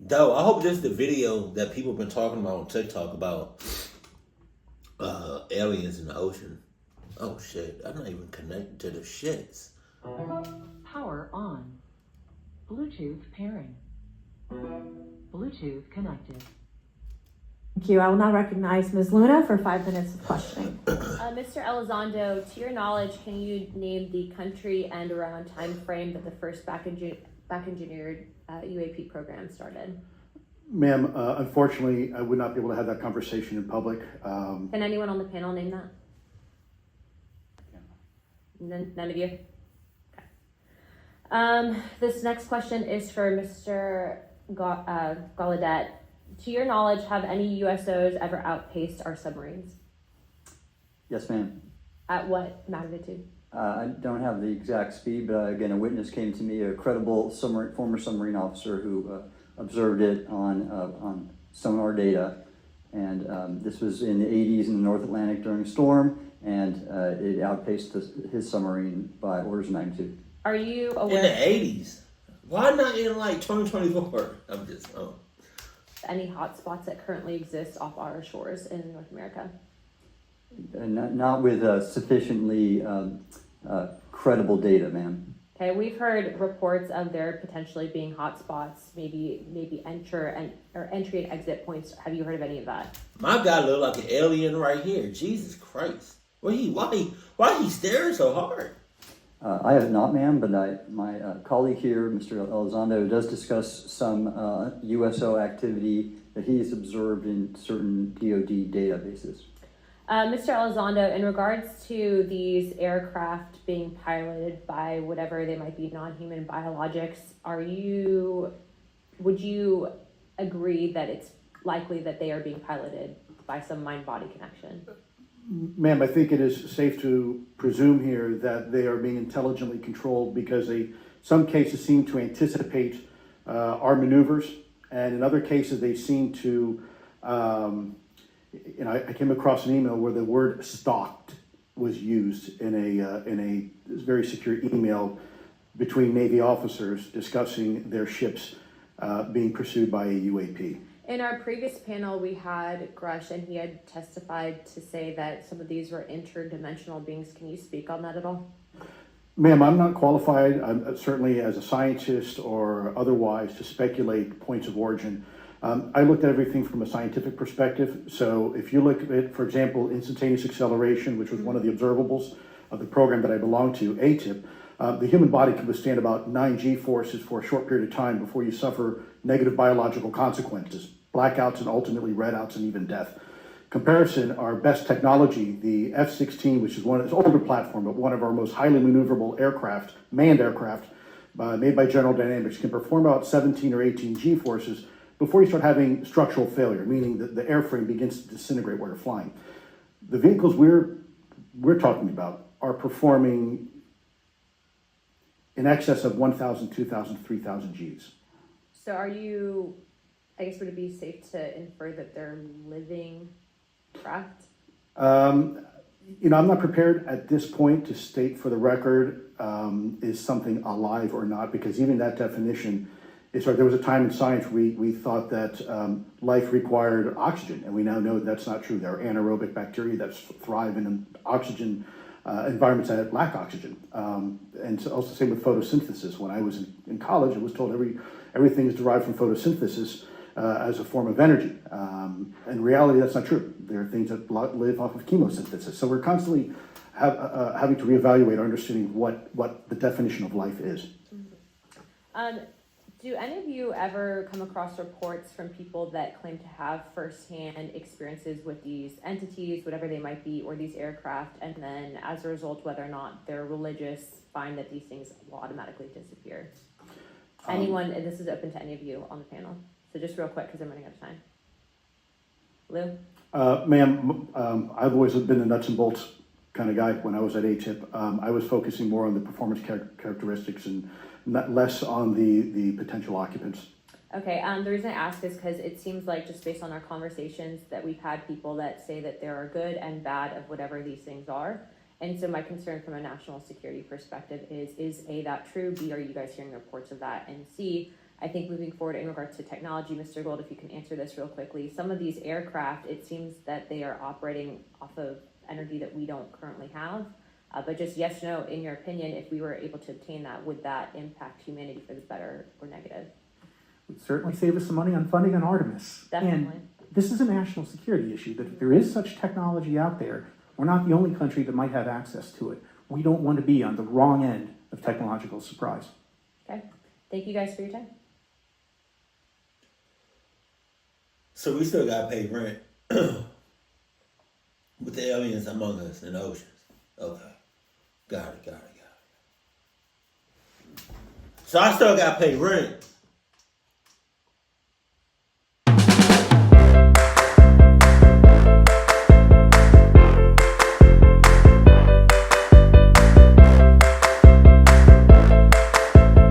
Though, I hope this is the video that people have been talking about on TikTok about aliens in the ocean. Oh shit, I'm not even connected to the shits. Power on. Bluetooth pairing. Bluetooth connected. Thank you. I will now recognize Ms. Luna for 5 minutes of questioning. Mr. Elizondo, to your knowledge, can you name the country and around time frame that the first back engineered UAP program started? Ma'am, unfortunately, I would not be able to have that conversation in public. Can anyone on the panel name that? None of you? Okay. This next question is for Mr. Gallaudet. To your knowledge, have any USOs ever outpaced our submarines? Yes, ma'am. At what magnitude? I don't have the exact speed, but again, a witness came to me, a credible former submarine officer who observed it on sonar data. And this was in the 80s in the North Atlantic during a storm, and it outpaced his submarine by orders of magnitude. Are you aware? In the 80s? Why not in like 2024? I'm just, Any hotspots that currently exist off our shores in North America? Not with sufficiently credible data, ma'am. Okay, we've heard reports of there potentially being hotspots, maybe entry and exit points. Have you heard of any of that? my guy look like an alien right here. Jesus Christ. Why he staring so hard? I have not, ma'am, but my colleague here, Mr. Elizondo, does discuss some USO activity that he's observed in certain DoD databases. Mr. Elizondo, in regards to these aircraft being piloted by whatever they might be, non-human biologics, would you agree that it's likely that they are being piloted by some mind-body connection? Ma'am, I think it is safe to presume here that they are being intelligently controlled because some cases seem to anticipate our maneuvers, and in other cases they seem to, I came across an email where the word "stalked" was used in a very secure email between Navy officers discussing their ships being pursued by a UAP. In our previous panel, we had Grush, and he had testified to say that some of these were interdimensional beings. Can you speak on that at all? Ma'am, I'm not qualified, certainly as a scientist or otherwise, to speculate points of origin. I looked at everything from a scientific perspective. So if you look at it, for example, instantaneous acceleration, which was one of the observables of the program that I belong to, ATIP, the human body can withstand about 9 G-forces for a short period of time before you suffer negative biological consequences, blackouts and ultimately redouts and even death. Comparison, our best technology, the F-16, which is one of its older platform, but one of our most highly maneuverable aircraft, manned aircraft, made by General Dynamics, can perform about 17 or 18 G-forces before you start having structural failure, meaning that the airframe begins to disintegrate while you're flying. The vehicles we're talking about are performing in excess of 1,000, 2,000, 3,000 Gs. So I guess would it be safe to infer that they're living craft? I'm not prepared at this point to state for the record is something alive or not, because even that definition is right. There was a time in science we thought that life required oxygen, and we now know that that's not true. There are anaerobic bacteria that thrive in oxygen environments that lack oxygen. And so also same with photosynthesis. When I was in college, I was told everything is derived from photosynthesis as a form of energy. In reality, that's not true. There are things that live off of chemosynthesis. So we're constantly having to reevaluate our understanding of what the definition of life is. Do any of you ever come across reports from people that claim to have firsthand experiences with these entities, whatever they might be, or these aircraft, and then as a result, whether or not they're religious, find that these things will automatically disappear? Anyone, and this is open to any of you on the panel. So just real quick, because I'm running out of time. Lou? Ma'am, I've always been a nuts and bolts kind of guy when I was at ATIP. I was focusing more on the performance characteristics and less on the potential occupants. Okay, the reason I ask is because it seems like just based on our conversations that we've had people that say that there are good and bad of whatever these things are. And so my concern from a national security perspective is A, that true? B, are you guys hearing reports of that? And C, I think moving forward in regards to technology, Mr. Gold, if you can answer this real quickly, some of these aircraft, it seems that they are operating off of energy that we don't currently have. But just yes, no, in your opinion, if we were able to obtain that, would that impact humanity for the better or negative? Would certainly save us some money on funding on Artemis. Definitely. And this is a national security issue, that if there is such technology out there, we're not the only country that might have access to it. We don't want to be on the wrong end of technological surprise. Okay. Thank you guys for your time. So we still gotta pay rent with the aliens among us in the oceans. Okay. Got it. So I still gotta pay rent